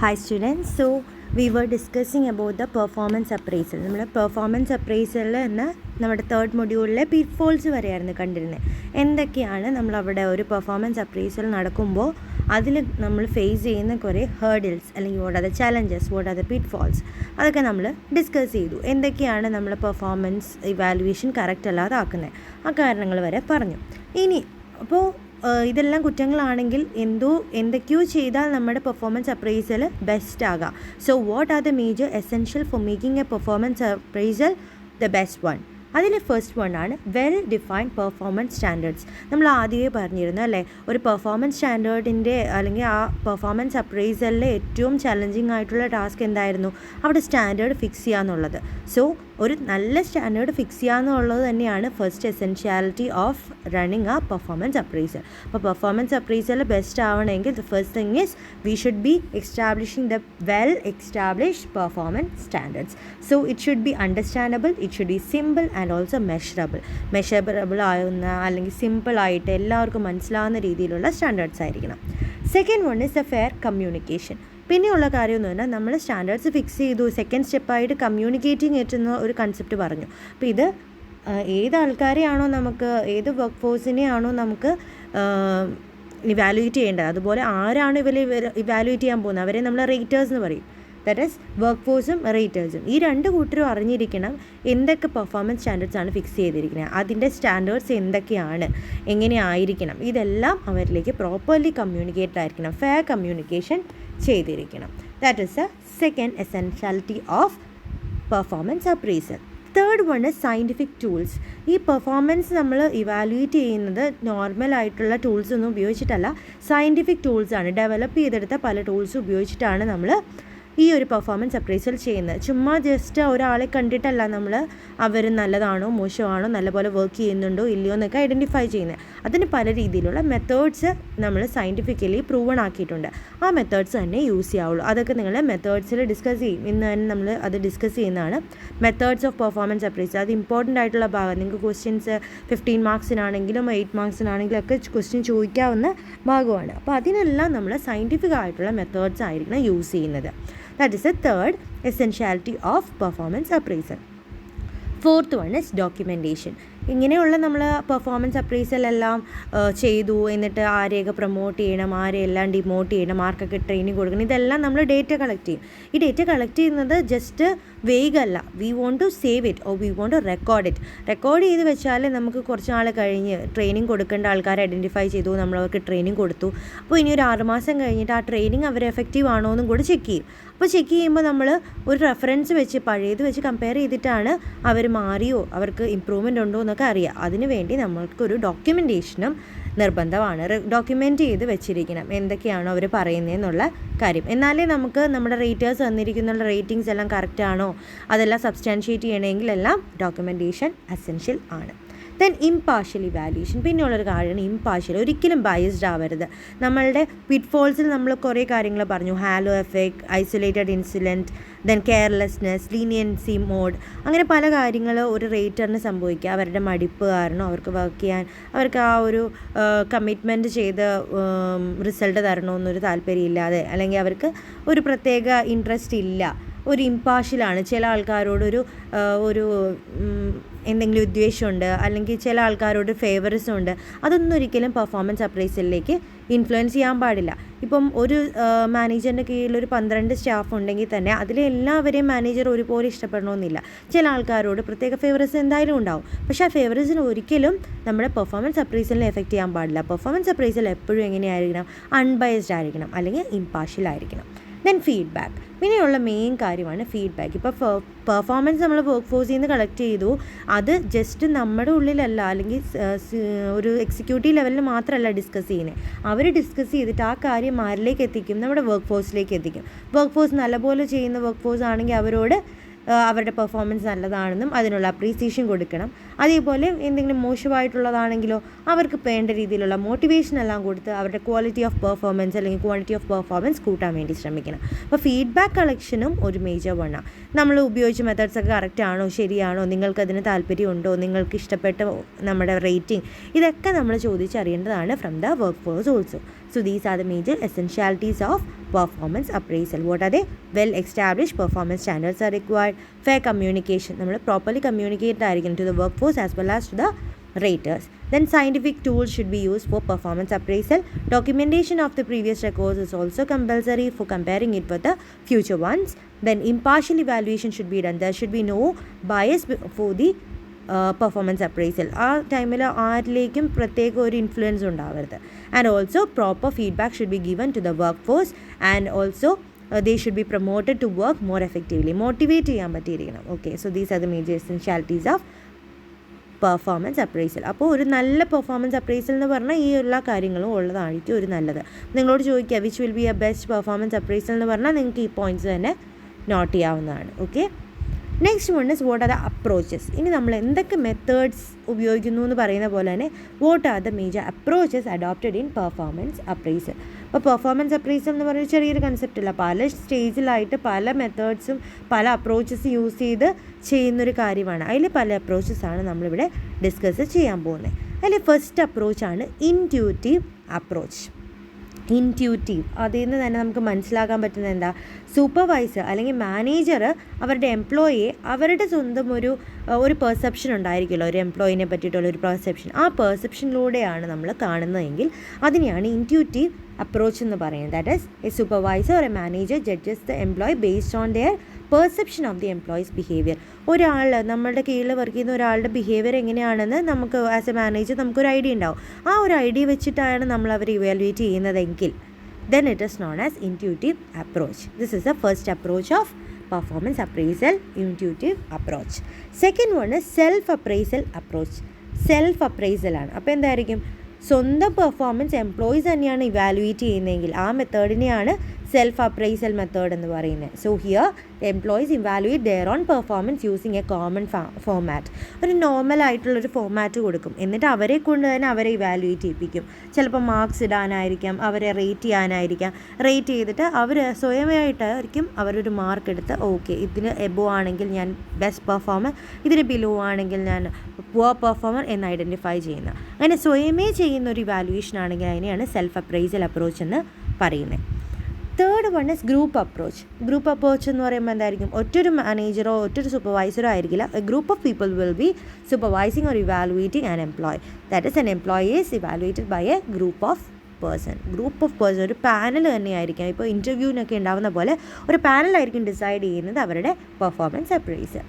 Hi students, so we were discussing about the performance appraisal. നമ്മൾ performance അപ്രൈസലിൽ എന്ന നമ്മുടെ third മൊഡ്യൂളിലെ പിറ്റ്ഫോൾസ് വരെയായിരുന്നു കണ്ടിരുന്നത്. എന്തൊക്കെയാണ് നമ്മളവിടെ ഒരു പെർഫോമൻസ് അപ്രൈസൽ നടക്കുമ്പോൾ അതിൽ നമ്മൾ ഫേസ് ചെയ്യുന്ന കുറേ ഹേർഡിൽസ് അല്ലെങ്കിൽ what are the challenges, what are the pitfalls, അതൊക്കെ നമ്മൾ ഡിസ്കസ് ചെയ്തു. എന്തൊക്കെയാണ് നമ്മൾ പെർഫോമൻസ് ഇവാലുവേഷൻ കറക്റ്റ് അല്ലാതാക്കുന്നത്, ആ കാരണങ്ങൾ വരെ പറഞ്ഞു. ഇനി അപ്പോൾ ഇതെല്ലാം കുറ്റങ്ങളാണെങ്കിൽ എന്തൊക്കെയോ ചെയ്താൽ നമ്മുടെ പെർഫോമൻസ് അപ്രൈസൽ ബെസ്റ്റ് ആകാം. So what are the major essential for making A performance appraisal the best one? അതിൽ ഫസ്റ്റ് വൺ ആണ് വെൽ ഡിഫൈൻഡ് പെർഫോമൻസ് സ്റ്റാൻഡേർഡ്സ്. നമ്മൾ ആദ്യമേ പറഞ്ഞിരുന്നു അല്ലേ, ഒരു പെർഫോമൻസ് സ്റ്റാൻഡേർഡിൻ്റെ അല്ലെങ്കിൽ ആ പെർഫോമൻസ് അപ്രൈസലിലെ ഏറ്റവും ചലഞ്ചിങ് ആയിട്ടുള്ള ടാസ്ക് എന്തായിരുന്നു? അവിടെ സ്റ്റാൻഡേർഡ് ഫിക്സ് ചെയ്യുക എന്നുള്ളത്. സോ ഒരു നല്ല സ്റ്റാൻഡേർഡ് ഫിക്സ് ചെയ്യുക എന്നുള്ളത് തന്നെയാണ് ഫസ്റ്റ് എസെൻഷ്യാലിറ്റി ഓഫ് റണ്ണിങ് ആ പെർഫോമൻസ് അപ്രൈസൽ. അപ്പോൾ പെർഫോമൻസ് അപ്രൈസൽ ബെസ്റ്റ് ആവണമെങ്കിൽ the first thing is we should be establishing the well established performance standards. So it should be understandable, it should be simple and also measurable ആവുന്ന അല്ലെങ്കിൽ സിമ്പിളായിട്ട് എല്ലാവർക്കും മനസ്സിലാവുന്ന രീതിയിലുള്ള standards ആയിരിക്കണം. Second one is the fair communication. പിന്നെയുള്ള കാര്യം എന്ന് പറഞ്ഞാൽ നമ്മൾ സ്റ്റാൻഡേർഡ്സ് ഫിക്സ് ചെയ്തു, സെക്കൻഡ് സ്റ്റെപ്പായിട്ട് കമ്മ്യൂണിക്കേറ്റിംഗ് എത്തുന്ന ഒരു കൺസെപ്റ്റ് പറഞ്ഞു. അപ്പോൾ ഇത് ഏത് ആൾക്കാരെയാണോ നമുക്ക്, ഏത് വർക്ക് ഫോഴ്സിനെയാണോ നമുക്ക് ഇവാലുവേറ്റ് ചെയ്യേണ്ടത്, അതുപോലെ ആരാണ് ഇവരെ ഇവാലുവേറ്റ് ചെയ്യാൻ പോകുന്നത് അവരെ നമ്മൾ റേറ്റേഴ്സ് എന്ന് പറയും. ദാറ്റ് ഈസ് വർക്ക് ഫോഴ്സും റേറ്റേഴ്സും. ഈ രണ്ട് കൂട്ടരും അറിഞ്ഞിരിക്കണം എന്തൊക്കെ പെർഫോമൻസ് സ്റ്റാൻഡേർഡ്സ് ആണ് ഫിക്സ് ചെയ്തിരിക്കുന്നത്, അതിൻ്റെ സ്റ്റാൻഡേർഡ്സ് എന്തൊക്കെയാണ്, എങ്ങനെയായിരിക്കണം, ഇതെല്ലാം അവരിലേക്ക് പ്രോപ്പർലി കമ്മ്യൂണിക്കേറ്റ് ആയിരിക്കണം, ഫെയർ കമ്മ്യൂണിക്കേഷൻ ചെയ്തിരിക്കണം. That is A second essentiality of performance appraisal. Third one is scientific tools. ഈ പെർഫോമൻസ് നമ്മൾ ഇവാലുവേറ്റ് ചെയ്യുന്നത് നോർമൽ ആയിട്ടുള്ള ടൂൾസ് ഒന്നും ഉപയോഗിച്ചിട്ടല്ല, സയൻറ്റിഫിക് ടൂൾസാണ്. ഡെവലപ്പ് ചെയ്തെടുത്ത പല ടൂൾസ് ഉപയോഗിച്ചിട്ടാണ് നമ്മൾ ഈ ഒരു പെർഫോമൻസ് അപ്രൈസൽ ചെയ്യുന്നത്. ചുമ്മാ ജസ്റ്റ് ഒരാളെ കണ്ടിട്ടല്ല നമ്മൾ അവർ നല്ലതാണോ മോശമാണോ, നല്ലപോലെ വർക്ക് ചെയ്യുന്നുണ്ടോ ഇല്ലയോ എന്നൊക്കെ ഐഡൻറ്റിഫൈ ചെയ്യുന്നത്. അതിന് പല രീതിയിലുള്ള മെത്തേഡ്സ് നമ്മൾ സയൻറ്റിഫിക്കലി പ്രൂവൺ ആക്കിയിട്ടുണ്ട്. ആ മെത്തേഡ്സ് തന്നെ യൂസ് ചെയ്യാവുള്ളൂ. അതൊക്കെ നിങ്ങൾ മെത്തേഡ്സിൽ ഡിസ്കസ് ചെയ്യും. ഇന്ന് തന്നെ നമ്മൾ അത് ഡിസ്കസ് ചെയ്യുന്നതാണ്. മെത്തേഡ്സ് ഓഫ് പെർഫോമൻസ് അപ്രൈസൽ അത് ഇമ്പോർട്ടൻ്റ് ആയിട്ടുള്ള ഭാഗം. നിങ്ങൾക്ക് ക്വസ്റ്റ്യൻസ് 15 മാർക്സിനാണെങ്കിലും 8 മാർക്സിനാണെങ്കിലും ഒക്കെ ക്വസ്റ്റ്യൻ ചോദിക്കാവുന്ന ഭാഗമാണ്. അപ്പോൾ അതിനെല്ലാം നമ്മൾ സയൻറ്റിഫിക് ആയിട്ടുള്ള മെത്തേഡ്സ് ആയിരിക്കണം യൂസ് ചെയ്യുന്നത്. That is the third essentiality of performance appraisal. Fourth one is documentation. ഇങ്ങനെയുള്ള നമ്മൾ പെർഫോമൻസ് അപ്രൈസൽ എല്ലാം ചെയ്തു, എന്നിട്ട് ആരെയൊക്കെ പ്രൊമോട്ട് ചെയ്യണം, ആരെയെല്ലാം ഡിമോട്ട് ചെയ്യണം, ആർക്കൊക്കെ ട്രെയിനിങ് കൊടുക്കണം, ഇതെല്ലാം നമ്മൾ ഡേറ്റ കളക്ട് ചെയ്യും. ഈ ഡേറ്റ കളക്ട് ചെയ്യുന്നത് ജസ്റ്റ് വേഗമല്ല, we want to save it or we want to record it. Record ചെയ്ത് വെച്ചാൽ നമുക്ക് കുറച്ച് നാൾ കഴിഞ്ഞ് ട്രെയിനിങ് കൊടുക്കേണ്ട ആൾക്കാരെ ഐഡൻറ്റിഫൈ ചെയ്തു, നമ്മളവർക്ക് ട്രെയിനിങ് കൊടുത്തു. അപ്പോൾ ഇനി ഒരു 6 മാസം കഴിഞ്ഞിട്ട് ആ ട്രെയിനിങ് അവർ എഫക്റ്റീവ് ആണോ എന്നും കൂടി ചെക്ക് ചെയ്യും. അപ്പോൾ ചെക്ക് ചെയ്യുമ്പോൾ നമ്മൾ ഒരു റെഫറൻസ് വെച്ച് പഴയത് വെച്ച് കമ്പയർ ചെയ്തിട്ടാണ് അവർ മാറിയോ, അവർക്ക് ഇമ്പ്രൂവ്മെൻ്റ് ഉണ്ടോ എന്നൊക്കെ അറിയാം. അതിനുവേണ്ടി നമ്മൾക്കൊരു ഡോക്യുമെൻറ്റേഷനും നിർബന്ധമാണ്. ഡോക്യുമെൻ്റ് ചെയ്ത് വെച്ചിരിക്കണം എന്തൊക്കെയാണോ അവർ പറയുന്നതെന്നുള്ള കാര്യം. എന്നാലേ നമുക്ക് നമ്മുടെ റേറ്റേഴ്സ് തന്നിരിക്കുന്ന റേറ്റിംഗ്സ് എല്ലാം കറക്റ്റ് ആണോ അതെല്ലാം സബ്സ്റ്റാൻഷിയേറ്റ് ചെയ്യണമെങ്കിൽ എല്ലാം ഡോക്യുമെൻറ്റേഷൻ എസെൻഷ്യൽ ആണ്. Then impartial evaluation. പിന്നെയുള്ളൊരു കാര്യമാണ് ഇംപാർഷ്യൽ. ഒരിക്കലും ബയസ്ഡ് ആവരുത്. നമ്മളുടെ പിറ്റ്ഫോൾസിൽ നമ്മൾ കുറേ കാര്യങ്ങൾ പറഞ്ഞു. Halo effect, isolated incident, then carelessness, leniency mode, അങ്ങനെ പല കാര്യങ്ങൾ ഒരു റേറ്ററിന് സംഭവിക്കുക. അവരുടെ മടിപ്പ് കാരണം അവർക്ക് വർക്ക് ചെയ്യാൻ, അവർക്ക് ആ ഒരു കമ്മിറ്റ്മെൻറ്റ് ചെയ്ത് റിസൾട്ട് തരണമെന്നൊരു താല്പര്യമില്ലാതെ, അല്ലെങ്കിൽ അവർക്ക് ഒരു പ്രത്യേക ഇൻട്രസ്റ്റ് ഇല്ല, ഒരു ഇംപാർഷ്യലാണ്. ചില ആൾക്കാരോടൊരു എന്തെങ്കിലും ഉദ്ദേശമുണ്ട്, അല്ലെങ്കിൽ ചില ആൾക്കാരോട് ഫേവറിസം ഉണ്ട്. അതൊന്നും ഒരിക്കലും പെർഫോമൻസ് അപ്രൈസലിലേക്ക് ഇൻഫ്ലുവൻസ് ചെയ്യാൻ പാടില്ല. ഇപ്പം ഒരു മാനേജറിൻ്റെ കീഴിൽ ഒരു 12 സ്റ്റാഫ് ഉണ്ടെങ്കിൽ തന്നെ അതിലെല്ലാവരെയും മാനേജർ ഒരുപോലെ ഇഷ്ടപ്പെടണമെന്നില്ല. ചില ആൾക്കാരോട് പ്രത്യേക ഫേവറിസം എന്തായാലും ഉണ്ടാവും. പക്ഷേ ആ ഫേവറിസിന് ഒരിക്കലും നമ്മുടെ പെർഫോമൻസ് അപ്രൈസലിനെ എഫക്റ്റ് ചെയ്യാൻ പാടില്ല. പെർഫോമൻസ് അപ്രൈസൽ എപ്പോഴും എങ്ങനെയായിരിക്കണം? അൺബയസ്ഡ് ആയിരിക്കണം, അല്ലെങ്കിൽ ഇംപാർഷ്യൽ ആയിരിക്കണം. Then feedback. പിന്നെയുള്ള മെയിൻ കാര്യമാണ് ഫീഡ്ബാക്ക്. ഇപ്പോൾ പെർഫോമൻസ് നമ്മൾ വർക്ക് ഫോഴ്സിൽ നിന്ന് കളക്ട് ചെയ്തു, അത് ജസ്റ്റ് നമ്മുടെ ഉള്ളിലല്ല, അല്ലെങ്കിൽ ഒരു എക്സിക്യൂട്ടീവ് ലെവലിൽ മാത്രമല്ല ഡിസ്കസ് ചെയ്യുന്നത്. അവർ ഡിസ്കസ് ചെയ്തിട്ട് ആ കാര്യം ആരിലേക്ക് എത്തിക്കും? നമ്മുടെ വർക്ക് ഫോഴ്സിലേക്ക് എത്തിക്കും. വർക്ക് ഫോഴ്സ് നല്ലപോലെ ചെയ്യുന്ന വർക്ക് ഫോഴ്സ് ആണെങ്കിൽ അവരോട് അവരുടെ പെർഫോമൻസ് നല്ലതാണെന്നും അതിനുള്ള അപ്രീസിയേഷൻ കൊടുക്കണം. അതേപോലെ എന്തെങ്കിലും മോശമായിട്ടുള്ളതാണെങ്കിലോ അവർക്ക് വേണ്ട രീതിയിലുള്ള മോട്ടിവേഷൻ എല്ലാം കൊടുത്ത് അവരുടെ ക്വാളിറ്റി ഓഫ് പെർഫോമൻസ് അല്ലെങ്കിൽ ക്വാണ്ടിറ്റി ഓഫ് പെർഫോമൻസ് കൂട്ടാൻ വേണ്ടി ശ്രമിക്കണം. അപ്പോൾ ഫീഡ്ബാക്ക് കളക്ഷനും ഒരു മേജർ വണ്ണാണ്. നമ്മൾ ഉപയോഗിച്ച മെത്തേഡ്സൊക്കെ കറക്റ്റ് ആണോ, ശരിയാണോ, നിങ്ങൾക്കതിന് താല്പര്യമുണ്ടോ, നിങ്ങൾക്ക് ഇഷ്ടപ്പെട്ട നമ്മുടെ റേറ്റിംഗ്, ഇതൊക്കെ നമ്മൾ ചോദിച്ചറിയേണ്ടതാണ് from the work force also. So these are the major essentialities of performance appraisal. What are they? Well established performance standards are required. Fair communication. നമ്മൾ properly communicate ആയിരിക്കണം to the workforce as well as to the raters. Then scientific tools should be used for performance appraisal. Documentation of the previous records is also compulsory for comparing it with the future ones. Then impartial evaluation should be done. There should be no bias for the performance appraisal. ആ ടൈമിൽ ആരിലേക്കും പ്രത്യേക ഒരു influence ഉണ്ടാവരുത്. And also proper feedback should be given to the work force and also they should be promoted to work more effectively. Motivate ചെയ്യാൻ പറ്റിയിരിക്കണം. Okay, so these are the major essentialities of performance appraisal. അപ്പോൾ ഒരു നല്ല performance appraisal എന്ന് പറഞ്ഞാൽ ഈ എല്ലാ കാര്യങ്ങളും ഉള്ളതായിരിക്കും ഒരു നല്ലത്. നിങ്ങളോട് ചോദിക്കുക which will be A best performance appraisal എന്ന് പറഞ്ഞാൽ നിങ്ങൾക്ക് ഈ പോയിൻറ്റ്സ് തന്നെ നോട്ട് ചെയ്യാവുന്നതാണ്. Okay, next one is what are the approaches. ഇനി നമ്മൾ എന്തൊക്കെ മെത്തേഡ്സ് ഉപയോഗിക്കുന്നു എന്ന് പറയുന്ന പോലെ തന്നെ what are the major approaches adopted in performance appraisal. അപ്പോൾ പെർഫോമൻസ് അപ്രൈസൽ എന്ന് പറയുന്നത് ചെറിയൊരു കൺസെപ്റ്റ് അല്ല. പല സ്റ്റേജിലായിട്ട് പല മെത്തേഡ്സും പല അപ്രോച്ചസ് യൂസ് ചെയ്ത് ചെയ്യുന്നൊരു കാര്യമാണ്. അതിൽ പല അപ്രോച്ചസാണ് നമ്മളിവിടെ ഡിസ്കസ് ചെയ്യാൻ പോകുന്നത്. അതിൽ ഫസ്റ്റ് അപ്രോച്ചാണ് ഇൻറ്റ്യൂട്ടീവ് അപ്രോച്ച്. ഇൻറ്റ്യൂട്ടീവ്, അതിൽ നിന്ന് തന്നെ നമുക്ക് മനസ്സിലാക്കാൻ പറ്റുന്നത് എന്താ, സൂപ്പർവൈസർ അല്ലെങ്കിൽ മാനേജർ അവരുടെ എംപ്ലോയിയെ അവരുടെ സ്വന്തം ഒരു പെർസെപ്ഷൻ ഉണ്ടായിരിക്കുമല്ലോ, ഒരു എംപ്ലോയിനെ പറ്റിയിട്ടുള്ള ഒരു പെർസെപ്ഷൻ. ആ പെർസെപ്ഷനിലൂടെയാണ് നമ്മൾ കാണുന്നതെങ്കിൽ അതിനെയാണ് ഇൻറ്റ്യൂട്ടീവ് അപ്രോച്ച് എന്ന് പറയുന്നത്. That is A supervisor or A manager judges the employee based on their perception of the employees behaviour. ഒരാൾ നമ്മളുടെ കീഴിൽ വർക്ക് ചെയ്യുന്ന ഒരാളുടെ ബിഹേവിയർ എങ്ങനെയാണെന്ന് നമുക്ക് ആസ് എ മാനേജർ നമുക്കൊരു ഐഡിയ ഉണ്ടാവും. ആ ഒരു ഐഡിയ വെച്ചിട്ടാണ് നമ്മൾ അവർ ഇവാലുവേറ്റ് ചെയ്യുന്നതെങ്കിൽ then it is known as intuitive approach. This is the first approach of performance appraisal, intuitive approach. Second one is self appraisal approach. Self appraisal ആണ്. അപ്പോൾ എന്തായിരിക്കും, സ്വന്തം പെർഫോമൻസ് എംപ്ലോയീസ് തന്നെയാണ് ഇവാലുവേറ്റ് ചെയ്യുന്നതെങ്കിൽ ആ മെത്തേഡിനെയാണ് സെൽഫ് അപ്രൈസൽ മെത്തേഡ് എന്ന് പറയുന്നത്. So here employees evaluate their own performance using A common format. ഒരു നോർമൽ ആയിട്ടുള്ളൊരു ഫോമാറ്റ് കൊടുക്കും, എന്നിട്ട് അവരെ കൊണ്ട് തന്നെ അവരെ ഇവാലുവേറ്റ് ചെയ്യിപ്പിക്കും. ചിലപ്പോൾ മാർക്സ് ഇടാനായിരിക്കാം, അവരെ റേറ്റ് ചെയ്യാനായിരിക്കാം. റേറ്റ് ചെയ്തിട്ട് അവർ സ്വയമായിട്ടായിരിക്കും അവരൊരു മാർക്ക് എടുത്ത് ഓക്കെ ഇതിന് എബോ ആണെങ്കിൽ ഞാൻ ബെസ്റ്റ് പെർഫോമർ, ഇതിന് ബിലോ ആണെങ്കിൽ ഞാൻ പുവർ പെർഫോമർ എന്ന് ഐഡൻറ്റിഫൈ ചെയ്യുന്നത്. അങ്ങനെ സ്വയമേ ചെയ്യുന്ന ഒരു ഇവാലുവേഷൻ ആണെങ്കിൽ അതിനെയാണ് സെൽഫ് അപ്രൈസൽ അപ്രോച്ച് എന്ന് പറയുന്നത്. Third one is group approach. Group approach എന്ന് പറയുമ്പോൾ എന്തായിരിക്കും, ഒറ്റൊരു മാനേജറോ ഒറ്റൊരു സൂപ്പർവൈസറോ ആയിരിക്കില്ല. A group of people will be supervising or evaluating an employee. That is an employee is evaluated by a group of person. ഒരു പാനൽ തന്നെയായിരിക്കാം. ഇപ്പോൾ ഇൻ്റർവ്യൂവിനൊക്കെ ഉണ്ടാവുന്ന പോലെ ഒരു പാനലായിരിക്കും ഡിസൈഡ് ചെയ്യുന്നത് അവരുടെ performance appraisal.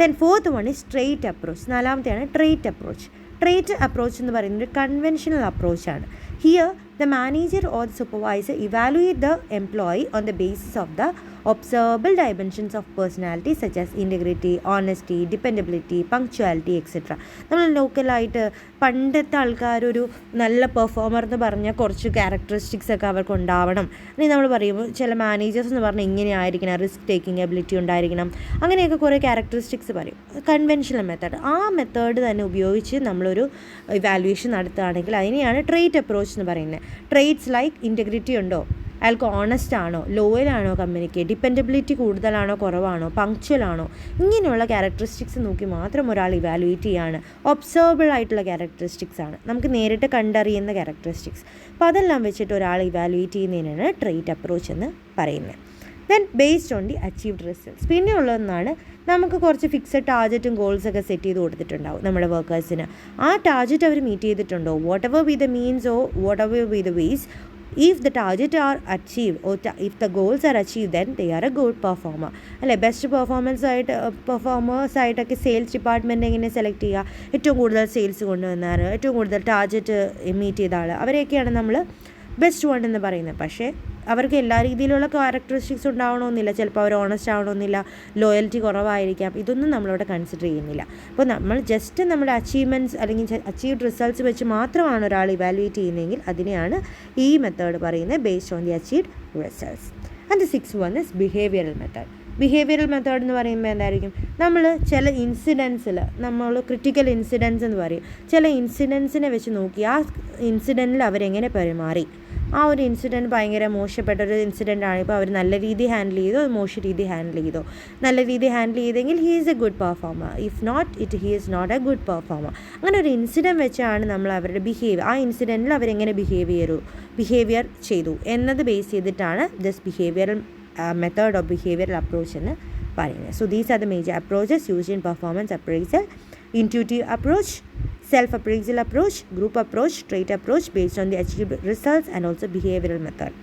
Then fourth one is trait approach. നാലാമത്തെയാണ് ട്രേറ്റ് അപ്രോച്ച്. ട്രേറ്റ് അപ്രോച്ച് എന്ന് പറയുന്നത് ഒരു conventional അപ്രോച്ചാണ്. Here the manager or the supervisor evaluate the employee on the basis of the observable dimensions of personality such as integrity, honesty, dependability, punctuality, etc. നമ്മൾ ലോക്കലായിട്ട് പണ്ടത്തെ ആൾക്കാരൊരു നല്ല performer എന്ന് പറഞ്ഞാൽ കുറച്ച് characteristics ഒക്കെ അവർക്ക് ഉണ്ടാവണം. അല്ലെങ്കിൽ നമ്മൾ പറയുമ്പോൾ ചില മാനേജേഴ്സ് എന്ന് പറഞ്ഞാൽ ഇങ്ങനെ ആയിരിക്കണം, റിസ്ക് ടേക്കിംഗ് എബിലിറ്റി ഉണ്ടായിരിക്കണം, അങ്ങനെയൊക്കെ കുറേ ക്യാരക്ടറിസ്റ്റിക്സ് പറയും. കൺവെൻഷണൽ മെത്തേഡ്, ആ മെത്തേഡ് തന്നെ ഉപയോഗിച്ച് നമ്മളൊരു ഇവാലുവേഷൻ നടത്തുകയാണെങ്കിൽ അതിനെയാണ് ട്രേറ്റ് അപ്രോച്ച് എന്ന് പറയുന്നത്. ട്രേറ്റ്സ് ലൈക്ക് ഇൻറ്റഗ്രിറ്റി ഉണ്ടോ, അയാൾക്ക് ഓണസ്റ്റ് ആണോ, ലോയലാണോ കമ്പനിക്ക്, ഡിപ്പെൻഡബിലിറ്റി കൂടുതലാണോ കുറവാണോ, പങ്ക്ച്വൽ ആണോ, ഇങ്ങനെയുള്ള ക്യാരക്ടറിസ്റ്റിക്സ് നോക്കി മാത്രം ഒരാൾ ഇവാലുവേറ്റ് ചെയ്യാണ്. ഒബ്സർവബിൾ ആയിട്ടുള്ള ക്യാരക്ടറിസ്റ്റിക്സ് ആണ്, നമുക്ക് നേരിട്ട് കണ്ടറിയുന്ന ക്യാരക്ടറിസ്റ്റിക്സ്. അപ്പോൾ അതെല്ലാം വെച്ചിട്ട് ഒരാൾ ഇവാലുവേറ്റ് ചെയ്യുന്നതിനാണ് ട്രേറ്റ് അപ്രോച്ച് എന്ന് പറയുന്നത്. Then based on the achieved results. പിന്നെ ഉള്ളതെന്നാണ് നമുക്ക് കുറച്ച് ഫിക്സഡ് ടാർജറ്റും ഗോൾസൊക്കെ സെറ്റ് ചെയ്ത് കൊടുത്തിട്ടുണ്ടാവും നമ്മുടെ വർക്കേഴ്സിന്. ആ ടാർജറ്റ് അവർ മീറ്റ് ചെയ്തിട്ടുണ്ടോ, what ever B the means or what ever B the vase, if the target are achieved or if the goals are achieved, then they are a good performer. അല്ലെ, best performers ആയിട്ടൊക്കെ sales department എങ്ങനെ select ചെയ്യുക, ഏറ്റവും കൂടുതൽ sales കൊണ്ടുവന്നാറ്, ഏറ്റവും കൂടുതൽ target meet ചെയ്ത ആൾ, അവരെയൊക്കെയാണ് നമ്മൾ ബെസ്റ്റ് വൺ എന്ന് പറയുന്നത്. പക്ഷേ അവർക്ക് എല്ലാ രീതിയിലുള്ള ക്യാരക്ടറിസ്റ്റിക്സ് ഉണ്ടാവണമെന്നില്ല. ചിലപ്പോൾ അവർ ഓണസ്റ്റ് ആവണമെന്നില്ല, ലോയൽറ്റി കുറവായിരിക്കാം. ഇതൊന്നും നമ്മളവിടെ കൺസിഡർ ചെയ്യുന്നില്ല. അപ്പോൾ നമ്മൾ ജസ്റ്റ് നമ്മുടെ അച്ചീവ്മെൻറ്റ്സ് അല്ലെങ്കിൽ അച്ചീവ്ഡ് റിസൾട്ട്സ് വെച്ച് മാത്രമാണ് ഒരാൾ ഇവാലുവേറ്റ് ചെയ്യുന്നതെങ്കിൽ അതിനെയാണ് ഈ മെത്തേഡ് പറയുന്നത് based on the achieved results. And the six one is behavioural method. Behavioural method എന്ന് പറയുമ്പോൾ എന്തായിരിക്കും, നമ്മൾ ചില ഇൻസിഡൻസിൽ നമ്മൾ ക്രിട്ടിക്കൽ ഇൻസിഡൻസ് എന്ന് പറയും, ചില ഇൻസിഡൻസിനെ വെച്ച് നോക്കി ആ ഇൻസിഡൻറ്റിൽ അവരെങ്ങനെ പെരുമാറി. ആ ഒരു ഇൻസിഡൻറ്റ് ഭയങ്കര മോശപ്പെട്ടൊരു ഇൻസിഡൻ്റ് ആണ്, ഇപ്പോൾ അവർ നല്ല രീതി ഹാൻഡിൽ ചെയ്തോ മോശ രീതി ഹാൻഡിൽ ചെയ്തോ. നല്ല രീതി ഹാൻഡിൽ ചെയ്തെങ്കിൽ he is a good performer, if not he is not a good performer. അങ്ങനെ ഒരു ഇൻസിഡൻറ്റ് വെച്ചാണ് നമ്മൾ അവരുടെ ആ ഇൻസിഡൻറ്റിൽ അവരെങ്ങനെ ബിഹേവിയർ ചെയ്തു എന്നത് ബേസ് ചെയ്തിട്ടാണ് this behavioural method of behavioural approach എന്ന് പറയുന്നത്. So these are the major approaches used in performance appraisal: intuitive approach, self-appraisal approach, group approach, trait approach based on the achieved results, and also behavioral method.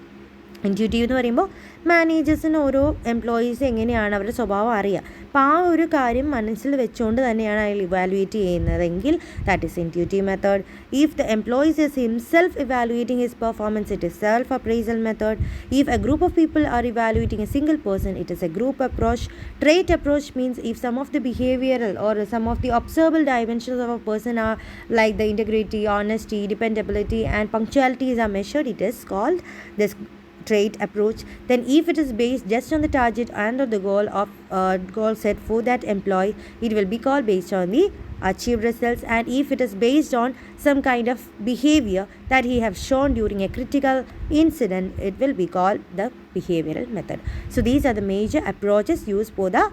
Intuitive എന്ന് പറയുമ്പോൾ മാനേജേഴ്സിന് ഓരോ employees എങ്ങനെയാണ് അവരുടെ സ്വഭാവം അറിയുക, അപ്പോൾ ആ ഒരു കാര്യം മനസ്സിൽ വെച്ചുകൊണ്ട് തന്നെയാണ് അയാൾ ഇവാലുവേറ്റ് ചെയ്യുന്നതെങ്കിൽ that is intuitive method. If the employees is himself evaluating his performance, it is self appraisal method. If A group of people are evaluating A single person, it is A group approach. Trait approach means if some of the behavioral or some of the observable dimensions of a person are like the integrity, honesty, dependability and punctualities are measured, it is called this trait approach. Then if it is based just on the target and on the goal set for that employee, it will be called based on the achieved results. And if it is based on some kind of behavior that he have shown during a critical incident, it will be called the behavioral method. So these are the major approaches used for the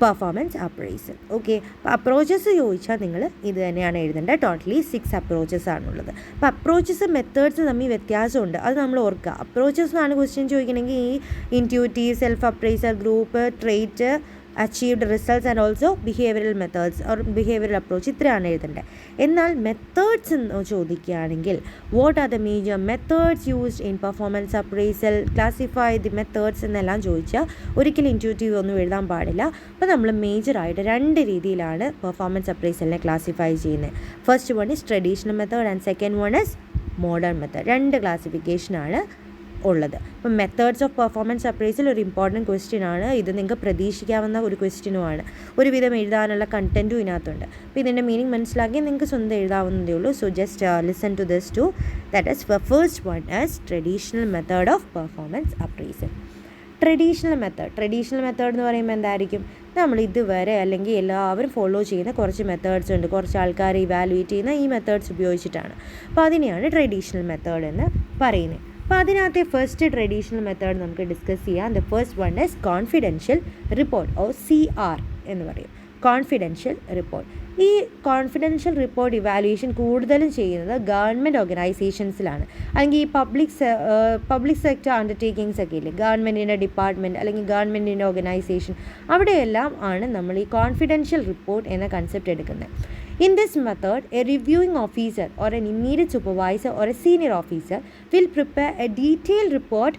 performance appraisal. Okay, അപ്പോൾ approaches ചോദിച്ചാൽ നിങ്ങൾ ഇത് തന്നെയാണ് എഴുതേണ്ടത്. Totally 6 approaches ആണുള്ളത്. അപ്പോൾ approaches methods തമ്മിൽ വ്യത്യാസമുണ്ട്, അത് നമ്മൾ ഓർക്കുക. അപ്രോച്ചസ് എന്നാണ് ക്വസ്റ്റ്യൻ ചോദിക്കണമെങ്കിൽ ഈ intuitive, self appraisal, group, trait, achieved results and also behavioural methods or behavioural approach, ഇത്രയാണ് എഴുതേണ്ടത്. എന്നാൽ മെത്തേഡ്സ് എന്ന് ചോദിക്കുകയാണെങ്കിൽ what are the major methods used in performance appraisal, classify the methods എന്നെല്ലാം ചോദിച്ചാൽ ഒരിക്കലും ഇൻറ്റ്യൂട്ടീവ് ഒന്നും എഴുതാൻ പാടില്ല. അപ്പോൾ നമ്മൾ മേജറായിട്ട് 2 രീതിയിലാണ് പെർഫോമൻസ് അപ്രൈസലിനെ ക്ലാസിഫൈ ചെയ്യുന്നത്. First one is traditional method and second one is modern method. 2 ക്ലാസിഫിക്കേഷനാണ് ഉള്ളത്. അപ്പം മെത്തേഡ്സ് ഓഫ് പെർഫോമൻസ് അപ്രൈസൽ ഒരു ഇമ്പോർട്ടൻറ്റ് ക്വസ്റ്റ്യൻ ആണ്. ഇത് നിങ്ങൾക്ക് പ്രതീക്ഷിക്കാവുന്ന ഒരു ക്വസ്റ്റ്യനുമാണ്. ഒരുവിധം എഴുതാനുള്ള കണ്ടൻറ്റും ഇതിനകത്തുണ്ട്. അപ്പോൾ ഇതിൻ്റെ മീനിങ് മനസ്സിലാക്കി നിങ്ങൾക്ക് സ്വന്തം എഴുതാവുന്നതേ ഉള്ളൂ. So just listen to this too. That is first one as traditional method of performance appraisal. Traditional method എന്ന് പറയുമ്പോൾ എന്തായിരിക്കും, നമ്മൾ ഇതുവരെ അല്ലെങ്കിൽ എല്ലാവരും ഫോളോ ചെയ്യുന്ന കുറച്ച് മെത്തേഡ്സ് ഉണ്ട്, കുറച്ച് ആൾക്കാരെ ഇവാലുവേറ്റ് ചെയ്യുന്ന ഈ മെത്തേഡ്സ് ഉപയോഗിച്ചിട്ടാണ്. അപ്പോൾ അതിനെയാണ് ട്രഡീഷണൽ മെത്തേഡ് എന്ന് പറയുന്നത്. അപ്പോൾ അതിനകത്തെ ഫസ്റ്റ് ട്രഡീഷണൽ മെത്തേഡ് നമുക്ക് ഡിസ്കസ് ചെയ്യാം. The first one is confidential report or CR എന്ന് പറയും. Confidential report. ഈ കോൺഫിഡൻഷ്യൽ റിപ്പോർട്ട് ഇവാലുവേഷൻ കൂടുതലും ചെയ്യുന്നത് ഗവൺമെൻറ് ഓർഗനൈസേഷൻസിലാണ്, അല്ലെങ്കിൽ ഈ പബ്ലിക് സെക്ടർ അണ്ടർടേക്കിങ്സ് ഒക്കെ ഇല്ലേ, ഗവൺമെൻറ്റിൻ്റെ ഡിപ്പാർട്ട്മെൻറ്റ് അല്ലെങ്കിൽ ഗവൺമെൻറ്റിൻ്റെ ഓർഗനൈസേഷൻ, അവിടെയെല്ലാം ആണ് നമ്മൾ ഈ കോൺഫിഡൻഷ്യൽ റിപ്പോർട്ട് എന്ന കൺസെപ്റ്റ് എടുക്കുന്നത്. In this method, a reviewing officer or an immediate supervisor or a senior officer will prepare a detailed report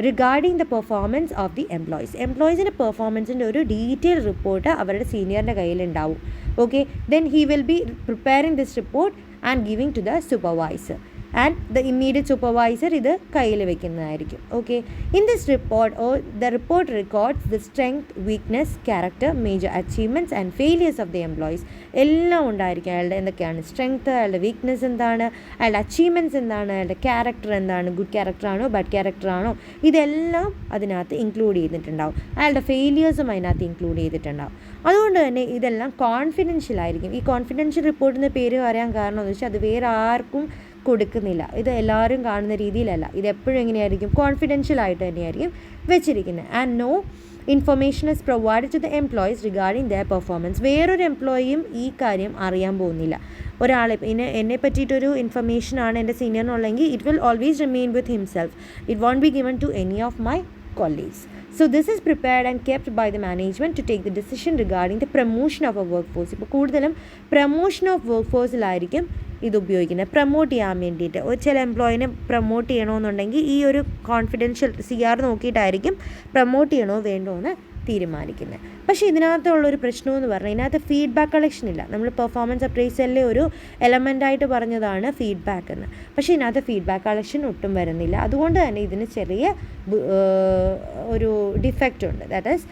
regarding the performance of the employees. എംപ്ലോയീസിൻ്റെ പെർഫോമൻസിൻ്റെ ഒരു ഡീറ്റെയിൽ റിപ്പോർട്ട് അവരുടെ സീനിയറിൻ്റെ കയ്യിലുണ്ടാവും. Okay, then he will be preparing this report and giving to the supervisor and the immediate supervisor ഇത് കയ്യിൽ വെക്കുന്നതായിരിക്കും. Okay, in this report the report records the strength, weakness, character, major achievements and failures of the employees. എല്ലാം ഉണ്ടായിരിക്കും. അയാളുടെ എന്തൊക്കെയാണ് strength, അയാളുടെ weakness എന്താണ്, അയാളുടെ അച്ചീവ്മെൻറ്റ്സ് എന്താണ്, അയാളുടെ ക്യാരക്ടർ എന്താണ്, ഗുഡ് ക്യാരക്ടറാണോ ബാഡ് ക്യാരക്ടറാണോ, ഇതെല്ലാം അതിനകത്ത് ഇൻക്ലൂഡ് ചെയ്തിട്ടുണ്ടാവും. അയാളുടെ ഫെയിലിയേഴ്സും അതിനകത്ത് ഇൻക്ലൂഡ് ചെയ്തിട്ടുണ്ടാവും. അതുകൊണ്ട് തന്നെ ഇതെല്ലാം കോൺഫിഡൻഷ്യൽ ആയിരിക്കും. ഈ കോൺഫിഡൻഷ്യൽ റിപ്പോർട്ടിൻ്റെ പേര് പറയാൻ കാരണം എന്ന് വെച്ചാൽ അത് വേറെ ആർക്കും കൊടുക്കുന്നില്ല, ഇത് എല്ലാവരും കാണുന്ന രീതിയിലല്ല, ഇത് എപ്പോഴും എങ്ങനെയായിരിക്കും, കോൺഫിഡൻഷ്യൽ ആയിട്ട് തന്നെയായിരിക്കും വെച്ചിരിക്കുന്നത്. And no information is provide to the employees regarding their performance. വേറൊരു എംപ്ലോയിയും ഈ കാര്യം അറിയാൻ പോകുന്നില്ല. ഒരാളെ എന്നെ പറ്റിയിട്ടൊരു ഇൻഫർമേഷനാണ് എൻ്റെ സീനിയറിനുള്ളെങ്കിൽ it will always remain with himself. It won't be given to any of my colleagues. So this is prepared and kept by the management to take the decision regarding the promotion of a workforce. ഇപ്പോൾ കൂടുതലും promotion of work ഫോഴ്സിലായിരിക്കും ഇത് ഉപയോഗിക്കുന്നത്. Promote ചെയ്യാൻ വേണ്ടിയിട്ട് ചില എംപ്ലോയിനെ promote ചെയ്യണമെന്നുണ്ടെങ്കിൽ ഈ ഒരു കോൺഫിഡൻഷ്യൽ CR നോക്കിയിട്ടായിരിക്കും പ്രൊമോട്ട് ചെയ്യണോ വേണ്ടോ എന്ന് തീരുമാനിക്കുന്നത്. പക്ഷേ ഇതിനകത്തുള്ളൊരു പ്രശ്നമെന്ന് പറഞ്ഞാൽ ഇതിനകത്ത് ഫീഡ്ബാക്ക് കളക്ഷൻ ഇല്ല. നമ്മൾ പെർഫോമൻസ് അപ്രൈസലിലെ ഒരു എലമെൻ്റായിട്ട് പറഞ്ഞതാണ് ഫീഡ്ബാക്ക് എന്ന്. പക്ഷേ ഇതിനകത്ത് ഫീഡ്ബാക്ക് കളക്ഷൻ ഒട്ടും വരുന്നില്ല. അതുകൊണ്ട് തന്നെ ഇതിന് ചെറിയ ഒരു ഡിഫക്റ്റ് ഉണ്ട്. That is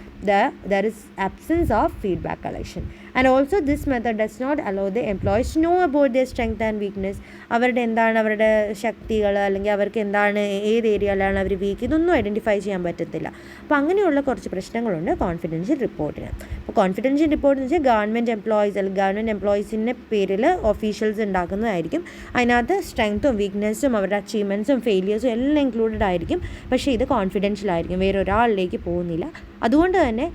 there is absence of feedback collection. And also this method does not allow the employees know about their strength and weakness. എന്താണ് അവരുടെ ശക്തികൾ, അല്ലെങ്കിൽ അവർക്ക് എന്താണ്, ഏത് ഏരിയയിലാണ് അവർ വീക്ക്, ഇതൊന്നും ഐഡൻറ്റിഫൈ ചെയ്യാൻ പറ്റത്തില്ല. അപ്പോൾ അങ്ങനെയുള്ള കുറച്ച് പ്രശ്നങ്ങളുണ്ട് കോൺഫിഡൻഷ്യൽ റിപ്പോർട്ടിന്. അപ്പോൾ കോൺഫിഡൻഷ്യൽ റിപ്പോർട്ട് എന്ന് വെച്ചാൽ ഗവൺമെൻറ് എംപ്ലോയീസ് അല്ലെങ്കിൽ ഗവൺമെൻറ് എംപ്ലോയീസിൻ്റെ പേരിൽ ഒഫീഷ്യൽസ് ഉണ്ടാക്കുന്നതായിരിക്കും. അതിനകത്ത് സ്ട്രെങ്ത്തും വീക്ക്നെസ്സും അവരുടെ അച്ചീവ്മെൻറ്റ്സും ഫെയിലിയേഴ്സും എല്ലാം ഇൻക്ലൂഡഡ് ആയിരിക്കും. പക്ഷേ ഇത് കോൺഫിഡൻഷ്യൽ ആയിരിക്കും, വേറൊരാളിലേക്ക് പോകുന്നില്ല. അതുകൊണ്ട് തന്നെ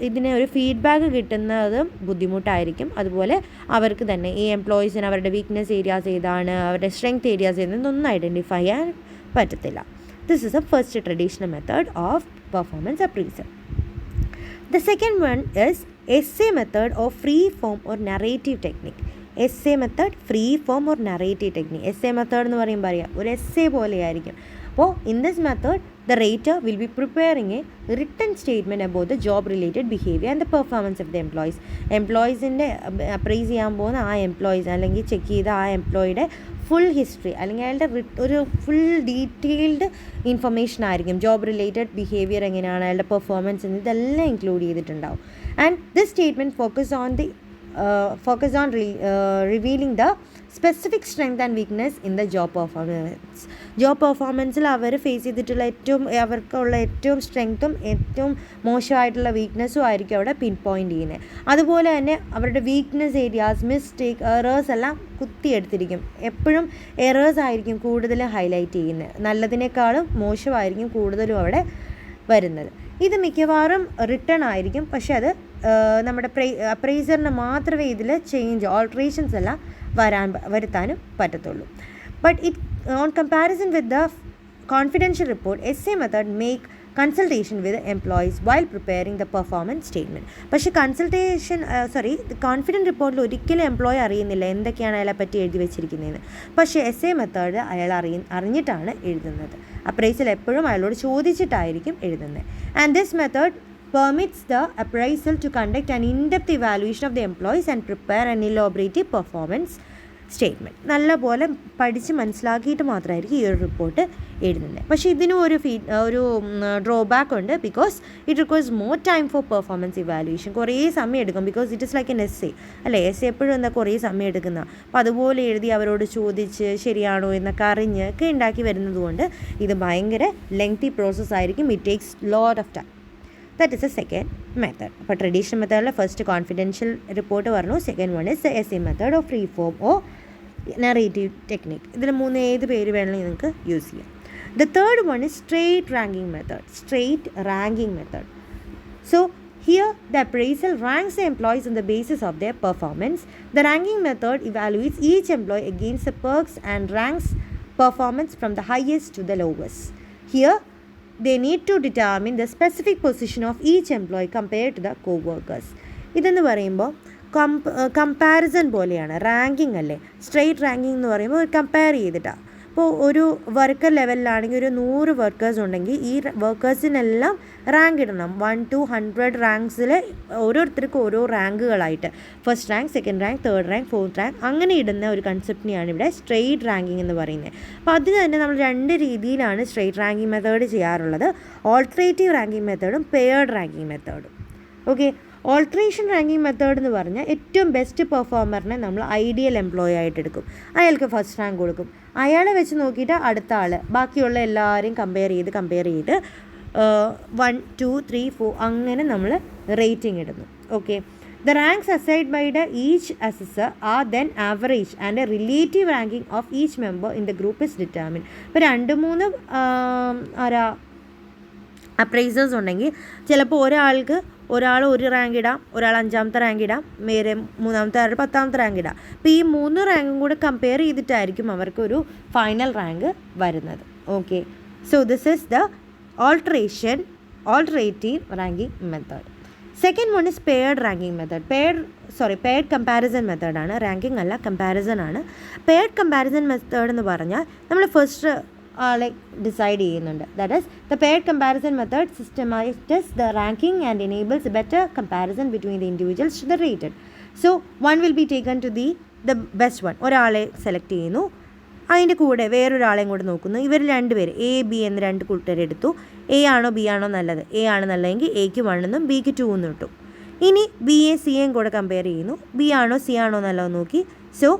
ഇതിന് ഒരു ഫീഡ്ബാക്ക് കിട്ടുന്നത് ബുദ്ധിമുട്ടായിരിക്കും. അതുപോലെ അവർക്ക് തന്നെ ഈ എംപ്ലോയീസിന് അവരുടെ വീക്ക്നെസ് ഏരിയാസ് ഏതാണ്, അവരുടെ സ്ട്രെങ്ത് ഏരിയാസ് ഏതെന്നൊന്നും ഐഡൻറ്റിഫൈ ചെയ്യാൻ പറ്റത്തില്ല. This is a first traditional method of performance appraisal. The second one is essay method or free form or narrative technique. essay method, free form or narrative technique. essay method എന്ന് പറയുമ്പോൾ അറിയാം, ഒരു essay പോലെയായിരിക്കും. അപ്പോൾ in this method the rater will be preparing a written statement about the job related behavior and the performance of the employees. എംപ്ലോയീസിൻ്റെ appraise ചെയ്യാൻ പോകുന്ന ആ എംപ്ലോയീസ് അല്ലെങ്കിൽ ചെക്ക് ചെയ്ത ആ എംപ്ലോയിയുടെ ഫുൾ ഹിസ്റ്ററി അല്ലെങ്കിൽ അയാളുടെ ഒരു ഫുൾ ഡീറ്റെയിൽഡ് ഇൻഫർമേഷൻ ആയിരിക്കും. ജോബ് റിലേറ്റഡ് ബിഹേവിയർ എങ്ങനെയാണ്, അയാളുടെ പെർഫോമൻസ് ഇതെല്ലാം ഇൻക്ലൂഡ് ചെയ്തിട്ടുണ്ടാവും. And this statement focus on revealing the specific strength and weakness in the job performance. Job പെർഫോമൻസിൽ അവർ ഫേസ് ചെയ്തിട്ടുള്ള അവർക്കുള്ള ഏറ്റവും സ്ട്രെങ്ത്തും ഏറ്റവും മോശമായിട്ടുള്ള വീക്ക്നെസ്സും ആയിരിക്കും അവിടെ പിൻ പോയിൻ്റ് ചെയ്യുന്നത്. അതുപോലെ തന്നെ അവരുടെ വീക്ക്നെസ് ഏരിയാസ്, മിസ്റ്റേക്ക്, എറേഴ്സ് എല്ലാം കുത്തിയെടുത്തിരിക്കും. എപ്പോഴും എറേഴ്സ് ആയിരിക്കും കൂടുതൽ ഹൈലൈറ്റ് ചെയ്യുന്നത്, നല്ലതിനേക്കാളും മോശമായിരിക്കും കൂടുതലും അവിടെ വരുന്നത്. ഇത് മിക്കവാറും റിട്ടേൺ ആയിരിക്കും, പക്ഷെ അത് നമ്മുടെ അപ്രൈസറിന് മാത്രമേ ഇതിൽ ഓൾട്രേഷൻസ് എല്ലാം വരുത്താനും പറ്റത്തുള്ളൂ. But it on comparison with the confidential report, essay method make consultation with employees while preparing the performance statement. പക്ഷേ കോൺഫിഡൻറ്റ് റിപ്പോർട്ടിൽ ഒരിക്കലും എംപ്ലോയി അറിയുന്നില്ല എന്തൊക്കെയാണ് അയാളെ പറ്റി എഴുതി വെച്ചിരിക്കുന്നതെന്ന്. പക്ഷേ essay മെത്തേഡ് അയാൾ അറിഞ്ഞിട്ടാണ് എഴുതുന്നത്. അപ്രൈസൽ എപ്പോഴും അയാളോട് ചോദിച്ചിട്ടായിരിക്കും എഴുതുന്നത്. And this method permits the appraisal to conduct an in-depth evaluation of the employees and prepare an elaborate performance statement. നല്ലപോലെ പഠിച്ച് മനസ്സിലാക്കിയിട്ട് മാത്രമായിരിക്കും ഈ ഒരു റിപ്പോർട്ട് എഴുതുന്നത്. പക്ഷേ ഇതിനും ഒരു ഡ്രോബാക്ക് ഉണ്ട്. Because it requires more time for performance evaluation. കുറേ സമയം എടുക്കും. Because it is like an essay അല്ലേ. essay എപ്പോഴും കുറേ സമയം എടുക്കുന്ന. അപ്പോൾ അതുപോലെ എഴുതി അവരോട് ചോദിച്ച് ശരിയാണോ എന്നൊക്കെ അറിഞ്ഞൊക്കെ ഉണ്ടാക്കി വരുന്നത് കൊണ്ട് ഇത് ഭയങ്കര ലെങ്തി പ്രോസസ് ആയിരിക്കും. It takes lot of time. That is the second method. അപ്പോൾ ട്രഡീഷണൽ മെത്തേഡിൽ ഫസ്റ്റ് കോൺഫിഡൻഷ്യൽ റിപ്പോർട്ട് പറഞ്ഞു. Second one is essay method or free form or narrative technique. ഇതിൽ ഏത് പേര് വേണമെങ്കിൽ നിങ്ങൾക്ക് യൂസ് ചെയ്യാം. The third one is straight ranking method. So here the appraisal ranks the employees on the basis of their performance. The ranking method evaluates each employee against the perks and ranks performance from the highest to the lowest. Here they need to determine the specific position of each employee compared to the co-workers. ഇതെന്ന് പറയുമ്പോൾ comparison പോലെയാണ്, ranking അല്ലേ. Straight ranking എന്ന് പറയുമ്പോൾ compare ചെയ്തിട്ടാണ്. അപ്പോൾ ഒരു worker ലെവലിലാണെങ്കിൽ ഒരു 100 വർക്കേഴ്സ് ഉണ്ടെങ്കിൽ ഈ വർക്കേഴ്സിനെല്ലാം റാങ്ക് ഇടണം. 1 to 100 റാങ്ക്സിൽ ഓരോരുത്തർക്കും ഓരോ റാങ്കുകളായിട്ട്, first rank, second rank, third rank, fourth rank, അങ്ങനെ ഇടുന്ന ഒരു കൺസെപ്റ്റിനെയാണ് ഇവിടെ സ്ട്രെയിറ്റ് റാങ്കിങ് എന്ന് പറയുന്നത്. അപ്പോൾ അതിന് തന്നെ നമ്മൾ 2 രീതിയിലാണ് സ്ട്രെയിറ്റ് റാങ്കിങ് മെത്തേഡ് ചെയ്യാറുള്ളത്. ഓൾട്ടർനേറ്റീവ് റാങ്കിങ് മെത്തേഡും പെയർഡ് റാങ്കിങ് മെത്തേഡും. ഓക്കെ, ഓൾട്രേഷൻ റാങ്കിങ് മെത്തേഡ് എന്ന് പറഞ്ഞാൽ ഏറ്റവും ബെസ്റ്റ് പെർഫോമറിനെ നമ്മൾ ഐഡിയൽ എംപ്ലോയി ആയിട്ട് എടുക്കും. അയാൾക്ക് ഫസ്റ്റ് റാങ്ക് കൊടുക്കും. അയാളെ വെച്ച് നോക്കിയിട്ട് അടുത്ത ആൾ ബാക്കിയുള്ള എല്ലാവരെയും കമ്പയർ ചെയ്ത് 1, 2, 3, 4 അങ്ങനെ നമ്മൾ റേറ്റിംഗ് ഇടുന്നു. Okay, the ranks aside by each assessor are then average and a relative ranking of each member in the group is determine. ഇപ്പോൾ 2-3 അപ്രൈസേഴ്സ് ഉണ്ടെങ്കിൽ ചിലപ്പോൾ ഒരാൾ 1 റാങ്ക് ഇടാം, ഒരാൾ 5ാമത്തെ റാങ്ക് ഇടാം, വേറെ 3ാമത്തെ ആൾ 10ാമത്തെ റാങ്ക് ഇടാം. അപ്പോൾ ഈ 3 റാങ്കും കൂടെ കമ്പയർ ചെയ്തിട്ടായിരിക്കും അവർക്കൊരു ഫൈനൽ റാങ്ക് വരുന്നത്. Okay, so this is the alternative ranking method. Second one is paired ranking method. Paired comparison മെത്തേഡാണ്, റാങ്കിങ് അല്ല, കമ്പാരിസൺ ആണ്. പെയർഡ് കമ്പാരിസൺ മെത്തേഡ് എന്ന് പറഞ്ഞാൽ നമ്മൾ ഫസ്റ്റ് ആളെ ഡിസൈഡ് ചെയ്യുന്നുണ്ട്. That is the paired comparison method systemises the ranking and enables better comparison between the individuals to the rated. So one will be taken to the best one. ഒരാളെ select ചെയ്യുന്നു, അതിൻ്റെ കൂടെ വേറൊരാളെയും കൂടെ നോക്കുന്നു. ഇവർ 2 പേര് A, B എന്ന് 2 കൂട്ടരെടുത്തു. A ആണോ B ആണോ നല്ലത്? A ആണ് നല്ലതെങ്കിൽ Aക്ക് 1 എന്നും Bക്ക് 2 എന്നും ഇട്ടു. ഇനി ബി എ സി എയും കൂടെ കമ്പയർ ചെയ്യുന്നു. ബി ആണോ സി ആണോ നല്ലത് നോക്കി. സോ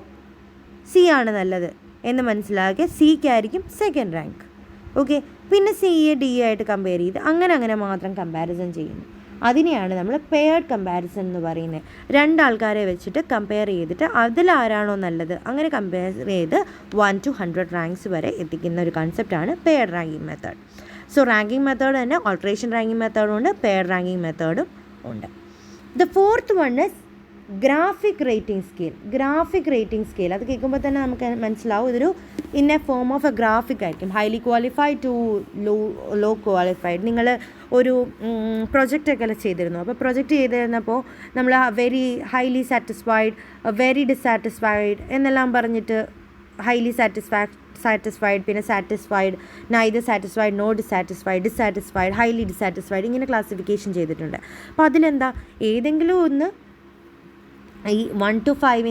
സി ആണ് നല്ലത് എന്ന് മനസ്സിലാക്കി സിക്കായിരിക്കും സെക്കൻഡ് റാങ്ക്. ഓക്കെ, പിന്നെ സി എ ഡി ആയിട്ട് കമ്പയർ ചെയ്ത് അങ്ങനെ മാത്രം കമ്പാരിസൺ ചെയ്യുന്നു. അതിനെയാണ് നമ്മൾ പെയർഡ് കമ്പാരിസൺ എന്ന് പറയുന്നത്. രണ്ടാൾക്കാരെ വെച്ചിട്ട് കമ്പയർ ചെയ്തിട്ട് അതിലാരാണോ നല്ലത് അങ്ങനെ കമ്പയർ ചെയ്ത് 1 to 100 റാങ്ക്സ് വരെ എത്തിക്കുന്ന ഒരു കൺസെപ്റ്റാണ് paired ranking method. So ranking method തന്നെ ഓൾട്ടറേഷൻ റാങ്കിങ് മെത്തേഡും ഉണ്ട്, പെയർഡ് റാങ്കിങ് മെത്തേഡും ഉണ്ട്. The fourth one is graphic rating scale. Graphic rating scale അത് കേൾക്കുമ്പോൾ തന്നെ നമുക്ക് മനസ്സിലാവും ഇതൊരു in a form of a graphic ആയിരിക്കും. Highly qualified to low qualified. നിങ്ങൾ ഒരു പ്രൊജക്റ്റൊക്കെ ചെയ്തിരുന്നു. അപ്പോൾ പ്രൊജക്റ്റ് ചെയ്തിരുന്നപ്പോൾ നമ്മൾ very highly satisfied, very dissatisfied എന്നെല്ലാം പറഞ്ഞിട്ട് ഹൈലി സാറ്റിസ്ഫൈഡ്, പിന്നെ satisfied, neither satisfied, no dissatisfied, highly dissatisfied, ഇങ്ങനെ ക്ലാസിഫിക്കേഷൻ ചെയ്തിട്ടുണ്ട്. അപ്പോൾ അതിലെന്താ ഏതെങ്കിലും ഒന്ന് ഈ 1 to 5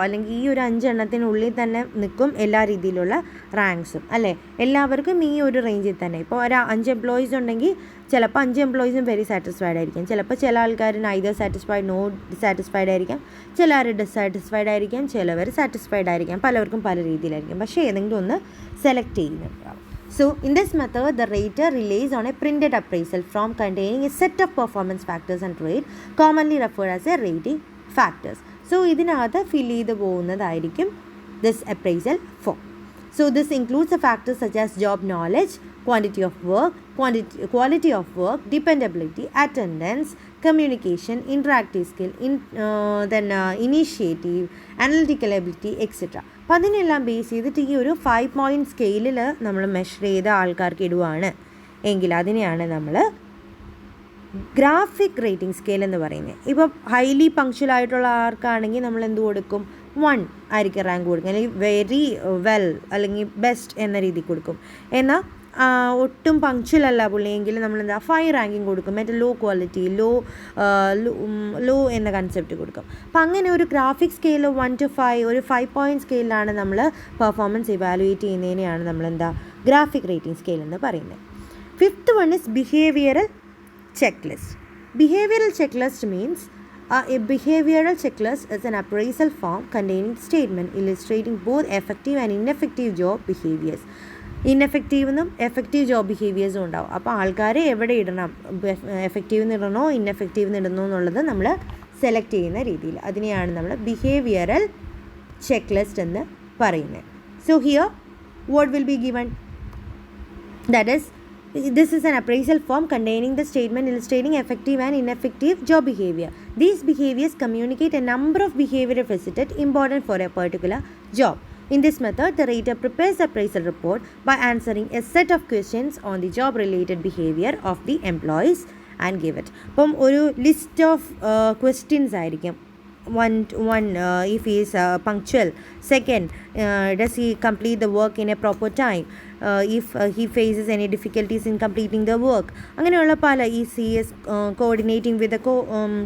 അല്ലെങ്കിൽ ഈ ഒരു 5 എണ്ണത്തിനുള്ളിൽ തന്നെ നിൽക്കും എല്ലാ രീതിയിലുള്ള റാങ്ക്സും, അല്ലേ? എല്ലാവർക്കും ഈ ഒരു റേഞ്ചിൽ തന്നെ. ഇപ്പോൾ ഒരു 5 എംപ്ലോയീസ് ഉണ്ടെങ്കിൽ ചിലപ്പോൾ 5 എംപ്ലോയീസും വെരി സാറ്റിസ്ഫൈഡ് ആയിരിക്കും. ചിലപ്പോൾ ചില ആൾക്കാർ നൈദർ സാറ്റിസ്ഫൈഡ്, നോ ഡിസാറ്റിസ്ഫൈഡ് ആയിരിക്കാം. ചിലർ ഡിസാറ്റിസ്ഫൈഡ് ആയിരിക്കാം, ചിലവർ സാറ്റിസ്ഫൈഡ് ആയിരിക്കാം. പലവർക്കും പല രീതിയിലായിരിക്കും. പക്ഷേ ഏതെങ്കിലും ഒന്ന് സെലക്ട് ചെയ്യുന്നുണ്ടാവും. So, in this method, the rater relies on a printed appraisal form containing a set of performance factors and rate, commonly referred as a rating factors. So, ഇതിനകത്ത് ഫിൽ ചെയ്ത് പോകുന്നതായിരിക്കും this appraisal form. So, this includes the factors such as job knowledge, quantity of work, quality of work, dependability, attendance, communication, interactive skill, initiative, analytical ability, etc. അപ്പോൾ അതിനെല്ലാം base ചെയ്തിട്ട് ഈ ഒരു 5 point സ്കെയിലിൽ നമ്മൾ മെഷർ ചെയ്ത ആൾക്കാർക്ക് ഇടുവാണ് എങ്കിൽ അതിനെയാണ് നമ്മൾ ഗ്രാഫിക് റേറ്റിംഗ് സ്കെയിൽ എന്ന് പറയുന്നത്. ഇപ്പോൾ ഹൈലി പങ്ക്ച്വൽ ആയിട്ടുള്ള ആർക്കാണെങ്കിൽ നമ്മൾ എന്ത് കൊടുക്കും? 1 ആയിരിക്കും റാങ്ക് കൊടുക്കും, അല്ലെങ്കിൽ വെരി വെൽ അല്ലെങ്കിൽ ബെസ്റ്റ് എന്ന രീതിയിൽ കൊടുക്കും. എന്നാൽ ഒട്ടും പങ്ക്ച്വൽ അല്ല പുള്ളിയെങ്കിൽ നമ്മളെന്താ 5 റാങ്കിങ് കൊടുക്കും. മറ്റേ ലോ ക്വാളിറ്റി, ലോ എന്ന കൺസെപ്റ്റ് കൊടുക്കും. അപ്പം അങ്ങനെ ഒരു ഗ്രാഫിക് സ്കെയിൽ 1 to 5 ഒരു 5 point സ്കെയിലാണ് നമ്മൾ പെർഫോമൻസ് ഇവാലുവേറ്റ് ചെയ്യുന്നതിനെയാണ് നമ്മളെന്താ ഗ്രാഫിക് റേറ്റിംഗ് സ്കെയിൽ എന്ന് പറയുന്നത്. Fifth one is behavioural checklist. Behavioral checklist means a behavioral checklist is an appraisal form containing statement illustrating both effective and ineffective job behaviors. ഇന്നെഫക്റ്റീവെന്നും effective job ബിഹേവിയേഴ്സും ഉണ്ടാവും. അപ്പോൾ ആൾക്കാരെ എവിടെ ഇടണം, എഫക്റ്റീവ് ഇടണോ ഇന്നെഫക്റ്റീവ് ഇടണോ എന്നുള്ളത് നമ്മൾ സെലക്ട് ചെയ്യുന്ന രീതിയിൽ അതിനെയാണ് നമ്മൾ ബിഹേവിയറൽ ചെക്ക് ലിസ്റ്റ് എന്ന് പറയുന്നത്. So here what will be given, that is this is an appraisal form containing the statement illustrating effective and ineffective job behavior. These behaviors communicate a number of behavioral facets important for a particular job. In this method, the rater prepares the appraisal report by answering a set of questions on the job related behavior of the employees and give it. അപ്പം ഒരു list of questions ആയിരിക്കും. One, if he is punctual. Second, does he complete the work in a proper time? If he faces any difficulties in completing the work. അങ്ങനെയുള്ള പല he is coordinating with the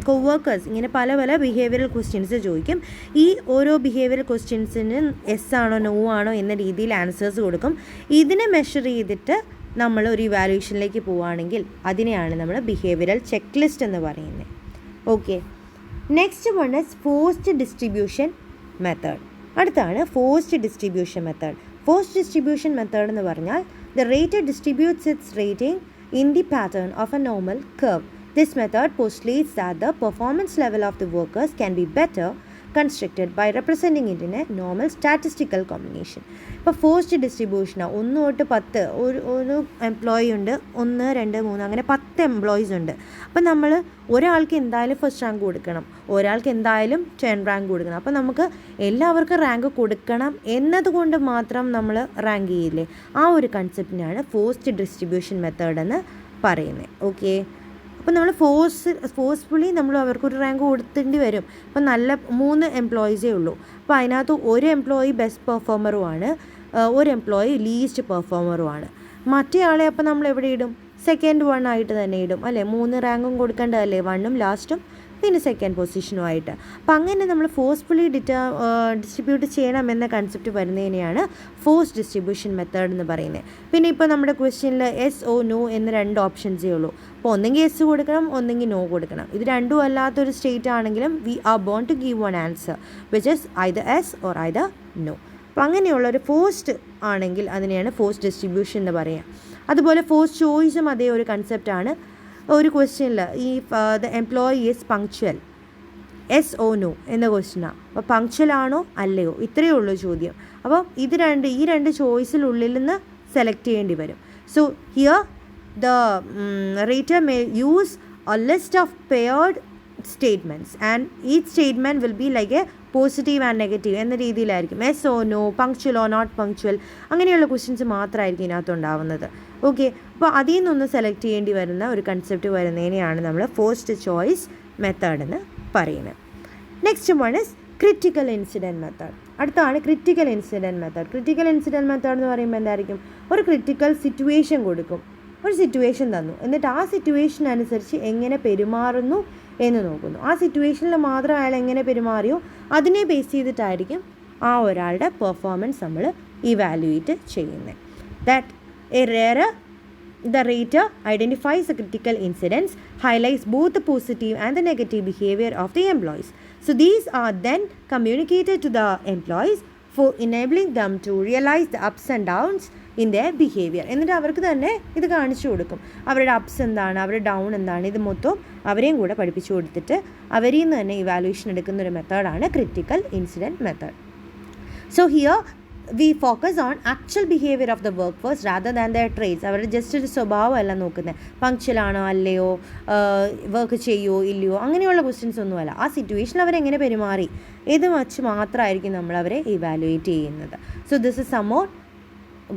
co-workers. ഇങ്ങനെ പല behavioural questions ചോദിക്കും. ഈ ഓരോ behavioural ക്വസ്റ്റ്യൻസിന് S ആണോ no ആണോ എന്ന രീതിയിൽ ആൻസേഴ്സ് കൊടുക്കും. ഇതിനെ മെഷർ ചെയ്തിട്ട് നമ്മൾ ഒരു ഇവാലുവേഷനിലേക്ക് പോവുകയാണെങ്കിൽ അതിനെയാണ് നമ്മൾ ബിഹേവിയറൽ ചെക്ക് ലിസ്റ്റ് എന്ന് പറയുന്നത്. Okay, next one is forced distribution method. അടുത്താണ് forced distribution method. Forced distribution method എന്ന് പറഞ്ഞാൽ the rater distributes its rating in the pattern of a normal curve. This method postulates that the performance level of the workers can be better constructed by representing it in a normal statistical combination. ഇപ്പോൾ forced ഡിസ്ട്രിബ്യൂഷനാണ് 1 തൊട്ട് 10 ഒരു employee ഉണ്ട്, 1, 2, 3 അങ്ങനെ 10 employees ഉണ്ട്. അപ്പം നമ്മൾ ഒരാൾക്ക് എന്തായാലും ഫസ്റ്റ് റാങ്ക് കൊടുക്കണം, ഒരാൾക്ക് എന്തായാലും 10 റാങ്ക് കൊടുക്കണം. അപ്പം നമുക്ക് എല്ലാവർക്കും റാങ്ക് കൊടുക്കണം എന്നതുകൊണ്ട് മാത്രം നമ്മൾ റാങ്ക് ചെയ്യില്ലേ, ആ ഒരു കൺസെപ്റ്റിനാണ് ഫോഴ്സ്ഡ് ഡിസ്ട്രിബ്യൂഷൻ മെത്തേഡ് എന്ന് പറയുന്നത്. ഓക്കെ, അപ്പോൾ നമ്മൾ ഫോഴ്സ്ഫുള്ളി നമ്മൾ അവർക്കൊരു റാങ്ക് കൊടുത്തേണ്ടി വരും. അപ്പം നല്ല 3 എംപ്ലോയീസേ ഉള്ളൂ. അപ്പോൾ അതിനകത്ത് ഒരു എംപ്ലോയി ബെസ്റ്റ് പെർഫോമറുമാണ്, ഒരു എംപ്ലോയി ലീസ്റ്റ് പെർഫോമറുമാണ്. മറ്റേ ആളെ അപ്പോൾ നമ്മൾ എവിടെ ഇടും? സെക്കൻഡ് 1 ആയിട്ട് തന്നെ ഇടും, അല്ലേ? 3 റാങ്കും കൊടുക്കേണ്ടതല്ലേ, 1ഉം ലാസ്റ്റും പിന്നെ സെക്കൻഡ് പൊസിഷനുമായിട്ട്. അപ്പം അങ്ങനെ നമ്മൾ ഫോഴ്സ്ഫുള്ളി ഡിസ്ട്രിബ്യൂട്ട് ചെയ്യണമെന്ന കൺസെപ്റ്റ് വരുന്നതിനെയാണ് ഫോഴ്സ് ഡിസ്ട്രിബ്യൂഷൻ മെത്തേഡ് എന്ന് പറയുന്നത്. പിന്നെ ഇപ്പോൾ നമ്മുടെ ക്വസ്റ്റ്യനിൽ യെസ് ഓ നോ എന്ന് 2 ഓപ്ഷൻസേ ഉള്ളൂ. അപ്പോൾ ഒന്നെങ്കിൽ യെസ് കൊടുക്കണം, ഒന്നെങ്കിൽ നോ കൊടുക്കണം. ഇത് രണ്ടും അല്ലാത്തൊരു സ്റ്റേറ്റ് ആണെങ്കിലും we are born to give one answer which is either yes or either no. അപ്പോൾ അങ്ങനെയുള്ളൊരു ഫോഴ്സ്ഡ് ആണെങ്കിൽ അതിനെയാണ് ഫോഴ്സ് ഡിസ്ട്രിബ്യൂഷൻ എന്ന് പറയുക. അതുപോലെ ഫോഴ്സ് ചോയ്സും അതേ ഒരു കൺസെപ്റ്റാണ്. ഒരു ക്വസ്റ്റ്യനിൽ ഈ the employee is punctual, yes or no എന്ന ക്വസ്റ്റ്യനാണ്. അപ്പോൾ പങ്ക്ച്വൽ ആണോ അല്ലയോ, ഇത്രയേ ഉള്ളൂ ചോദ്യം. അപ്പോൾ ഈ രണ്ട് ചോയ്സിനുള്ളിൽ നിന്ന് സെലക്ട് ചെയ്യേണ്ടി വരും. So here the rater may use a list of paired statements and each statement will be like a positive and negative എന്ന രീതിയിലായിരിക്കും. Yes or no, punctual or not punctual, അങ്ങനെയുള്ള ക്വസ്റ്റ്യൻസ് മാത്രമായിരിക്കും ഇതിനകത്തുണ്ടാവുന്നത്. ഓക്കെ, അപ്പോൾ അതിൽ നിന്നൊന്ന് സെലക്ട് ചെയ്യേണ്ടി വരുന്ന ഒരു കൺസെപ്റ്റ് വരുന്നതിനെയാണ് നമ്മൾ ഫോഴ്സ്ഡ് ചോയ്സ് മെത്തേഡ് എന്ന് പറയുന്നത്. Next one is critical incident method. അടുത്താണ് critical incident method. Critical incident method എന്ന് പറയുമ്പോൾ എന്തായിരിക്കും, ഒരു ക്രിറ്റിക്കൽ സിറ്റുവേഷൻ കൊടുക്കും, ഒരു സിറ്റുവേഷൻ തന്നു, എന്നിട്ട് ആ സിറ്റുവേഷൻ അനുസരിച്ച് എങ്ങനെ പെരുമാറുന്നു എന്ന് നോക്കുന്നു. ആ സിറ്റുവേഷനിൽ മാത്രം അയാൾ എങ്ങനെ പെരുമാറിയോ അതിനെ ബേസ് ചെയ്തിട്ടായിരിക്കും ആ ഒരാളുടെ പെർഫോമൻസ് നമ്മൾ ഇവാലുവേറ്റ് ചെയ്യുന്നത്. That the rater identifies the critical incidents, highlights both the positive and the negative behavior of the employees. So these are then communicated to the employees for enabling them to realize the ups and downs in their behavior. എന്നിട്ട് അവർക്ക് തന്നെ ഇത് കാണിച്ചു കൊടുക്കും, അവരുടെ ups എന്താണ്, അവരുടെ down എന്താണ്, ഇത് മൊത്തം അവരെയും കൂടെ പഠിപ്പിച്ചു കൊടുത്തിട്ട് അവരിൽ നിന്ന് തന്നെ ഇവാലുവേഷൻ എടുക്കുന്ന ഒരു മെത്തേഡാണ് critical incident method. So here we focus on actual behavior of the workforce rather than their traits. അവരുടെ ജസ്റ്റ് ഒരു സ്വഭാവമല്ല നോക്കുന്നത്, പങ്ക്ച്വൽ ആണോ അല്ലയോ, വർക്ക് ചെയ്യുമോ ഇല്ലയോ, അങ്ങനെയുള്ള ക്വസ്റ്റ്യൻസ് ഒന്നുമല്ല. ആ സിറ്റുവേഷനിൽ അവരെങ്ങനെ പെരുമാറി ഇത് വച്ച് മാത്രമായിരിക്കും നമ്മൾ അവരെ ഇവാലുവേറ്റ് ചെയ്യുന്നത്. സോ ദിസ് ഇസ് സംവോട്ട്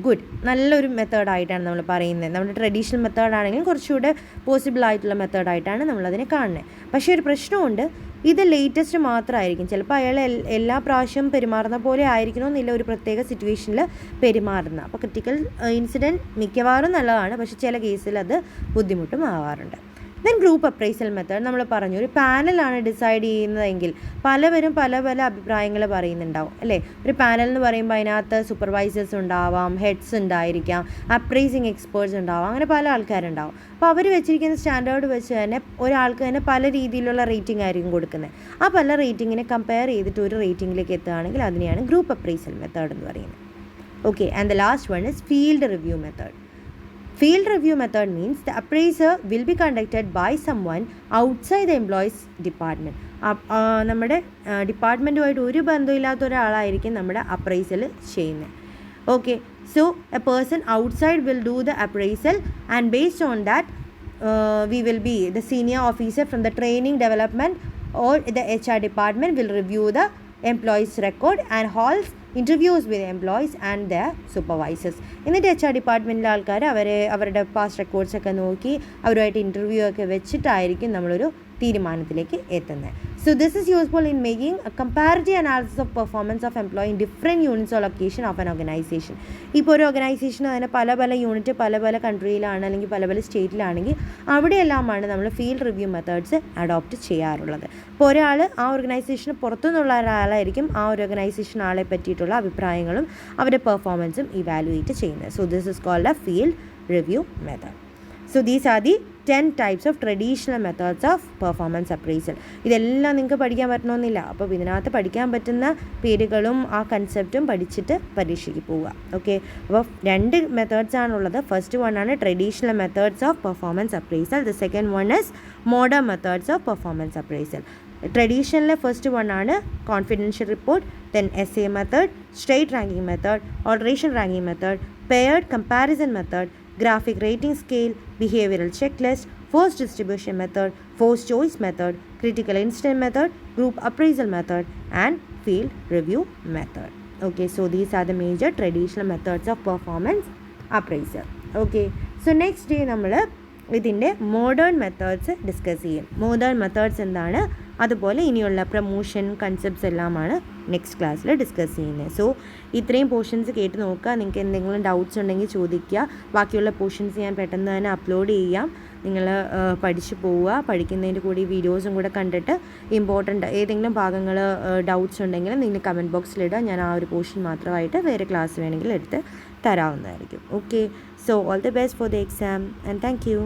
ഗുഡ്, നല്ലൊരു മെത്തേഡായിട്ടാണ് നമ്മൾ പറയുന്നത്. നമ്മുടെ ട്രഡീഷണൽ മെത്തേഡാണെങ്കിലും കുറച്ചുകൂടെ പോസിബിൾ ആയിട്ടുള്ള മെത്തേഡായിട്ടാണ് നമ്മളതിനെ കാണുന്നത്. പക്ഷേ ഒരു പ്രശ്നമുണ്ട്, ഇത് ലേറ്റസ്റ്റ് മാത്രമായിരിക്കും. ചിലപ്പോൾ അയാൾ എല്ലാ പ്രാവശ്യവും പെരുമാറുന്ന പോലെ ആയിരിക്കണമെന്നില്ല ഒരു പ്രത്യേക സിറ്റുവേഷനിൽ പെരുമാറുന്നത്. അപ്പോൾ ക്രിറ്റിക്കൽ ഇൻസിഡൻറ്റ് മിക്കവാറും നല്ലതാണ്, പക്ഷേ ചില കേസിൽ അത് ബുദ്ധിമുട്ടും ആവാറുണ്ട്. ദെൻ ഗ്രൂപ്പ് അപ്രൈസൽ മെത്തേഡ് നമ്മൾ പറഞ്ഞു, ഒരു പാനലാണ് ഡിസൈഡ് ചെയ്യുന്നതെങ്കിൽ പലവരും പല പല അഭിപ്രായങ്ങൾ പറയുന്നുണ്ടാവും അല്ലേ. ഒരു പാനൽ എന്ന് പറയുമ്പോൾ അതിനകത്ത് സൂപ്പർവൈസേഴ്സ് ഉണ്ടാവാം, ഹെഡ്സ് ഉണ്ടായിരിക്കാം, അപ്രൈസിങ് എക്സ്പേർട്സ് ഉണ്ടാവാം, അങ്ങനെ പല ആൾക്കാരുണ്ടാവും. അപ്പോൾ അവർ വെച്ചിരിക്കുന്ന സ്റ്റാൻഡേർഡ് വെച്ച് തന്നെ ഒരാൾക്ക് തന്നെ പല രീതിയിലുള്ള റേറ്റിംഗ് ആയിരിക്കും കൊടുക്കുന്നത്. ആ പല റേറ്റിങ്ങിനെ കമ്പയർ ചെയ്തിട്ട് ഒരു റേറ്റിംഗിലേക്ക് എത്തുകയാണെങ്കിൽ അതിനെയാണ് ഗ്രൂപ്പ് അപ്രൈസൽ മെത്തേഡ് എന്ന് പറയുന്നത്. Okay, and the last one is field review method. Field review method means the appraisal will be conducted by someone outside the employee's department. നമ്മുടെ ഡിപ്പാർട്ട്മെൻറ്റുമായിട്ട് ഒരു ബന്ധമില്ലാത്ത ഒരാളായിരിക്കും നമ്മുടെ അപ്രൈസൽ ചെയ്യുന്നത്. Okay, so A person outside will do the appraisal and based on that we will be the senior officer from the training development or the HR department will review the employees record and holds interviews with employees and their supervisors. എന്നിട്ട് HR ഡിപ്പാർട്ട്മെൻറ്റിലെ ആൾക്കാർ അവരുടെ past റെക്കോർഡ്സൊക്കെ നോക്കി അവരുമായിട്ട് interview ഒക്കെ വെച്ചിട്ടായിരിക്കും നമ്മളൊരു തീരുമാനത്തിലേക്ക് എത്തുന്നത്. So this is useful in making a comparative analysis of performance of employee in different units or location of an organization. ഇപ്പോൾ ഒരു ഓർഗനൈസേഷൻ അതിന് പല പല യൂണിറ്റ് പല പല കൺട്രിയിലാണ് അല്ലെങ്കിൽ പല പല സ്റ്റേറ്റിലാണെങ്കിൽ അവിടെയെല്ലാമാണ് നമ്മൾ ഫീൽഡ് റിവ്യൂ മെത്തേഡ്സ് അഡോപ്റ്റ് ചെയ്യാറുള്ളത്. ഇപ്പോൾ ഒരാൾ ആ ഓർഗനൈസേഷന് പുറത്തുനിന്നുള്ള ഒരാളായിരിക്കും ആ ഒരു ഓർഗനൈസേഷൻ ആളെ പറ്റിയിട്ടുള്ള അഭിപ്രായങ്ങളും അവരുടെ പെർഫോമൻസും ഇവാലുവേറ്റ് ചെയ്യുന്നത്. So this is called a field review method. So these are the 10 types of traditional methods of performance appraisal. ഇതെല്ലാം നിങ്ങൾക്ക് പഠിക്കാൻ പറ്റണമെന്നില്ല. അപ്പോൾ ഇതിനകത്ത് പഠിക്കാൻ പറ്റുന്ന പേരുകളും ആ കൺസെപ്റ്റും പഠിച്ചിട്ട് പരീക്ഷയ്ക്ക് പോവുക. ഓക്കെ, അപ്പോൾ 2 മെത്തേഡ്സ് ആണുള്ളത്. ഫസ്റ്റ് വൺ ആണ് traditional methods of performance appraisal. The second one is modern methods of performance appraisal. ട്രഡീഷണലിലെ ഫസ്റ്റ് വൺ ആണ് confidential report, then SA method, straight ranking method, alteration ranking method, paired comparison method, graphic rating scale, behavioral checklist, force distribution method, force choice method, critical incident method, group appraisal method and field review method. Okay, so these are the major traditional methods of performance appraisal. Okay, so next day നമ്മൾ ഇതിൻ്റെ modern methods discuss ചെയ്യും. Modern methods എന്താണ്, അതുപോലെ ഇനിയുള്ള promotion concepts എല്ലാമാണ് next ക്ലാസ്സിൽ discuss ചെയ്യുന്നത്. So ഇത്രയും പോർഷൻസ് കേട്ട് നോക്കുക. നിങ്ങൾക്ക് എന്തെങ്കിലും ഡൗട്ട്സ് ഉണ്ടെങ്കിൽ ചോദിക്കുക. ബാക്കിയുള്ള പോർഷൻസ് ഞാൻ പെട്ടെന്ന് തന്നെ അപ്ലോഡ് ചെയ്യാം. നിങ്ങൾ പഠിച്ചു പോവുക. പഠിക്കുന്നതിൻ്റെ കൂടി വീഡിയോസും കൂടെ കണ്ടിട്ട് ഇമ്പോർട്ടൻ്റ് ഏതെങ്കിലും ഭാഗങ്ങൾ ഡൗട്ട്സ് ഉണ്ടെങ്കിൽ നിങ്ങൾ കമൻറ്റ് ബോക്സിലിടുക. ഞാൻ ആ ഒരു പോർഷൻ മാത്രമായിട്ട് വേറെ ക്ലാസ് വേണമെങ്കിൽ എടുത്ത് തരാവുന്നതായിരിക്കും. Okay, so all the best for the exam and thank U.